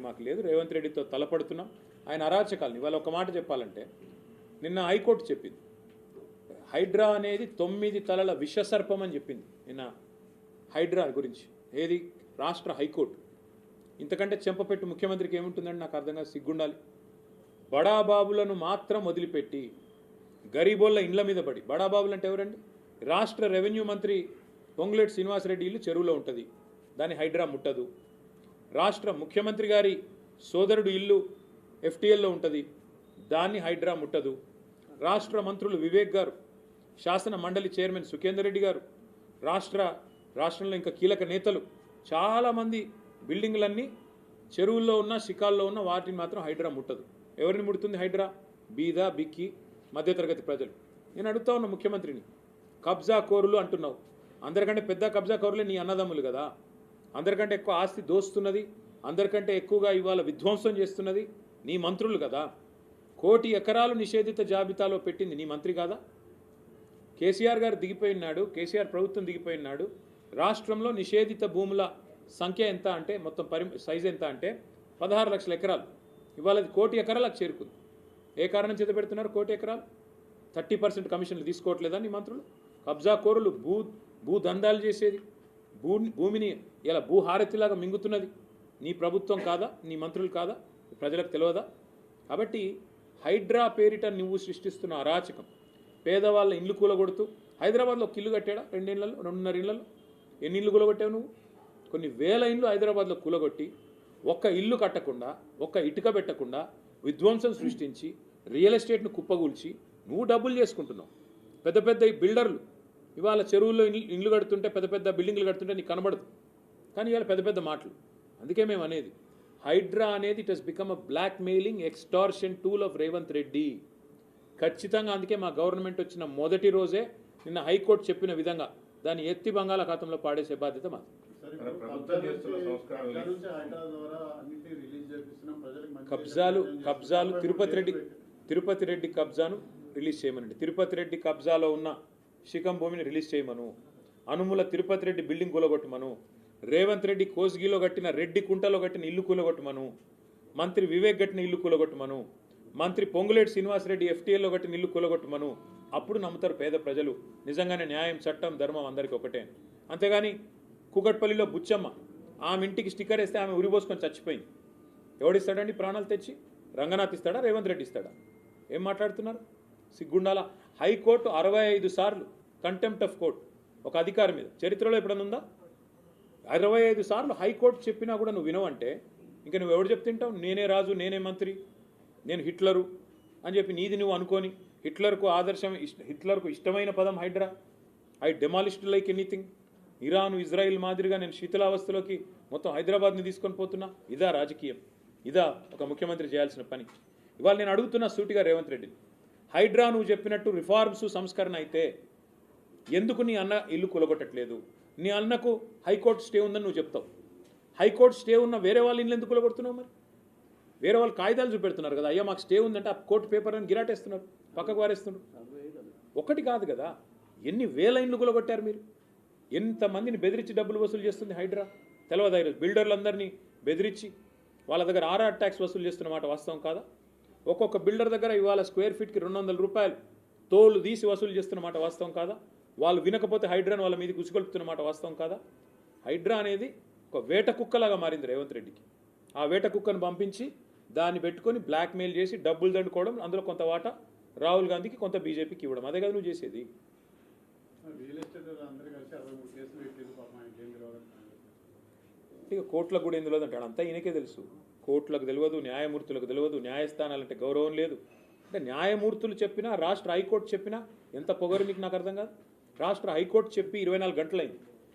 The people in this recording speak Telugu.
మాకు లేదు. రేవంత్ రెడ్డితో తలపడుతున్నాం. ఆయన అరాచకాలను ఇవాళ ఒక మాట చెప్పాలంటే, నిన్న హైకోర్టు చెప్పింది హైడ్రా అనేది 9 తలల విషసర్పం అని చెప్పింది నిన్న హైడ్రా గురించి. ఏది? రాష్ట్ర హైకోర్టు. ఇంతకంటే చెంపపెట్టు ముఖ్యమంత్రికి ఏముంటుందండి? నాకు అర్థంగా సిగ్గుండాలి. బడాబాబులను మాత్రం వదిలిపెట్టి గరీబోళ్ళ ఇండ్ల మీద పడి, బడాబాబులు అంటే ఎవరండి? రాష్ట్ర రెవెన్యూ మంత్రి పొంగులేటి శ్రీనివాసరెడ్డి ఇల్లు చెరువులో ఉంటుంది, దాని హైడ్రా ముట్టదు. రాష్ట్ర ముఖ్యమంత్రి గారి సోదరుడు ఇల్లు ఎఫ్టీఎల్లో ఉంటుంది, దాన్ని హైడ్రా ముట్టదు. రాష్ట్ర మంత్రులు వివేక్ గారు, శాసన మండలి చైర్మన్ సుఖేందర్ రెడ్డి గారు, రాష్ట్రంలో ఇంకా కీలక నేతలు చాలామంది బిల్డింగ్లన్నీ చెరువుల్లో ఉన్న శిఖాల్లో ఉన్న వాటిని మాత్రం హైడ్రా ముట్టదు. ఎవరిని ముడుతుంది హైడ్రా? బీద బిక్కి మధ్యతరగతి ప్రజలు. నేను అడుగుతా ఉన్న ముఖ్యమంత్రిని, కబ్జా కోరులు అంటున్నావు, అందరికంటే పెద్ద కబ్జా కోరులే నీ అన్నదమ్ములు కదా. అందరికంటే ఎక్కువ ఆస్తి దోస్తున్నది, అందరికంటే ఎక్కువగా ఇవాళ విధ్వంసం చేస్తున్నది నీ మంత్రులు కదా. 1 కోటి ఎకరాలు నిషేధిత జాబితాలో పెట్టింది నీ మంత్రి కాదా? కేసీఆర్ గారు దిగిపోయినాడు, కేసీఆర్ ప్రభుత్వం దిగిపోయినాడు. రాష్ట్రంలో నిషేధిత భూముల సంఖ్య ఎంత అంటే, మొత్తం సైజు ఎంత అంటే 16 లక్షల ఎకరాలు. ఇవాళ అది 1 కోటి ఎకరాలకు చేరుకుంది. ఏ కారణం చేత పెడుతున్నారు 1 కోటి ఎకరాలు? 30% కమిషన్లు తీసుకోవట్లేదా నీ మంత్రులు? కబ్జా కోరులు, భూదందాలు చేసేది, భూమిని ఇలా భూహారతిలాగా మింగుతున్నది నీ ప్రభుత్వం కాదా? నీ మంత్రులు కాదా? ప్రజలకు తెలియదా? కాబట్టి హైడ్రా పేరిట నువ్వు సృష్టిస్తున్న అరాచకం, పేదవాళ్ళ ఇండ్లు కూలగొడుతూ, హైదరాబాద్లో ఒక ఇల్లు కట్టాడా 2 ఏళ్లలో, 2.5 ఏళ్లలో? ఎన్ని ఇల్లు కూలగొట్టావు నువ్వు? కొన్ని వేల ఇండ్లు హైదరాబాద్లో కూలగొట్టి, ఒక్క ఇల్లు కట్టకుండా, ఒక్క ఇటుక పెట్టకుండా విధ్వంసం సృష్టించి, రియల్ ఎస్టేట్ను కుప్పగూల్చి నువ్వు డబ్బులు చేసుకుంటున్నావు. పెద్ద పెద్ద బిల్డర్లు ఇవాళ చెరువుల్లో ఇండ్లు కడుతుంటే, పెద్ద పెద్ద బిల్డింగ్లు కడుతుంటే నీకు కనబడదు, కానీ ఇవాళ పెద్ద పెద్ద మాటలు. అందుకే మేము అనేది, హైడ్రా అనేది it has become a blackmailing extortion tool of Revanth Reddy. ఖచ్చితంగా అందుకే మా గవర్నమెంట్ వచ్చిన మొదటి రోజే నిన్న హైకోర్టు చెప్పిన విధంగా దాన్ని ఎత్తి బంగాళాఖాతంలో పాడేసే బాధ్యత మాది. కబ్జాలు తిరుపతి రెడ్డి కబ్జాను రిలీజ్ చేయమనండి. తిరుపతి రెడ్డి కబ్జాలో ఉన్న శిఖం భూమిని రిలీజ్ చేయమను. అనుముల తిరుపతి రెడ్డి బిల్డింగ్ కూలగొట్టమను. రేవంత్ రెడ్డి కోస్గిలో కట్టిన రెడ్డి కుంటలో కట్టిన ఇల్లు కూలగొట్టమను. మంత్రి వివేక్ కట్టిన ఇల్లు కూలగొట్టమను. మంత్రి పొంగులేటి శ్రీనివాసరెడ్డి ఎఫ్టీఎల్లో కట్టిన ఇల్లు కూలగొట్టమను. అప్పుడు నమ్ముతారు పేద ప్రజలు నిజంగానే న్యాయం, చట్టం, ధర్మం అందరికీ ఒకటే. అంతేగాని కూకట్పల్లిలో బుచ్చమ్మ, ఆమె ఇంటికి స్టిక్కర్ వేస్తే ఆమె ఉరిపోసుకొని చచ్చిపోయింది. ఎవడిస్తాడండి ప్రాణాలు తెచ్చి? రంగనాథ్ ఇస్తాడా? రేవంత్ రెడ్డి ఇస్తాడా? ఏం మాట్లాడుతున్నారు? సిగ్గుండాలా. హైకోర్టు 65 సార్లు కంటెంప్ట్ ఆఫ్ కోర్ట్ ఒక అధికారి మీద చరిత్రలో ఎప్పుడన్నా ఉందా? 65 సార్లు హైకోర్టు చెప్పినా కూడా నువ్వు వినవంటే ఇంకా నువ్వు ఎవడు చెప్తుంటావు? నేనే రాజు, నేనే మంత్రి, నేను హిట్లరు అని చెప్పి నీది నువ్వు అనుకొని, హిట్లర్కు ఇష్టమైన పదం HYDRAA. I demolished like anything. Iran, Israel మాదిరిగా నేను శీతలావస్థలోకి మొత్తం హైదరాబాద్ని తీసుకొని పోతున్నా. ఇదా రాజకీయం? ఇదా ఒక ముఖ్యమంత్రి చేయాల్సిన పని? ఇవాళ నేను అడుగుతున్నా సూటిగా రేవంత్ రెడ్డిని, హైడ్రా నువ్వు చెప్పినట్టు రిఫార్మ్స్, సంస్కరణ అయితే ఎందుకు నీ అన్న ఇల్లు కూలగొట్టట్లేదు? నీ అన్నకు హైకోర్టు స్టే ఉందని నువ్వు చెప్తావు. హైకోర్టు స్టే ఉన్న వేరే వాళ్ళ ఇల్లు ఎందుకు కూలగొడుతున్నావు? మరి వేరే వాళ్ళు కాగితాలు చూపెడుతున్నారు కదా, అయ్యా మాకు స్టే ఉందంటే ఆ కోర్టు పేపర్ అని గిరాటేస్తున్నారు, పక్కకు వారేస్తున్నారు. ఒకటి కాదు కదా, ఎన్ని వేల ఇండ్లు కూలగొట్టారు మీరు? ఎంతమందిని బెదిరించి డబ్బులు వసూలు చేస్తుంది హైడ్రా? తెలవదా? బిల్డర్లందరినీ బెదిరించి వాళ్ళ దగ్గర ఆర్ఆర్ ట్యాక్స్ వసూలు చేస్తున్న మాట వాస్తవం కాదా? ఒక్కొక్క బిల్డర్ దగ్గర ఇవాళ స్క్వేర్ ఫీట్కి 200 రూపాయలు తోలు తీసి వసూలు చేస్తున్న మాట వాస్తవం కాదా? వాళ్ళు వినకపోతే హైడ్రాను వాళ్ళ మీద గుసిగొలుపుతున్న మాట వాస్తవం కాదా? హైడ్రా అనేది ఒక వేట కుక్కలాగా మారింది రేవంత్ రెడ్డికి. ఆ వేట కుక్కను పంపించి దాన్ని పెట్టుకొని బ్లాక్మెయిల్ చేసి డబ్బులు దండుకోవడం, అందులో కొంత వాటా రాహుల్ గాంధీకి, కొంత బీజేపీకి ఇవ్వడం. అదే కదా నువ్వు చేసేది. ఇక కోట్లకు కూడా ఏం తెలియదు అంటాడు, అంతా ఈయనకే తెలుసు. కోర్టులకు తెలియదు, న్యాయమూర్తులకు తెలియదు, న్యాయస్థానాలంటే గౌరవం లేదు. అంటే న్యాయమూర్తులు చెప్పినా, రాష్ట్ర హైకోర్టు చెప్పినా ఎంత పొగరు నీకు నాకు అర్థం కాదు. రాష్ట్ర హైకోర్టు చెప్పి 24 గంటలైంది.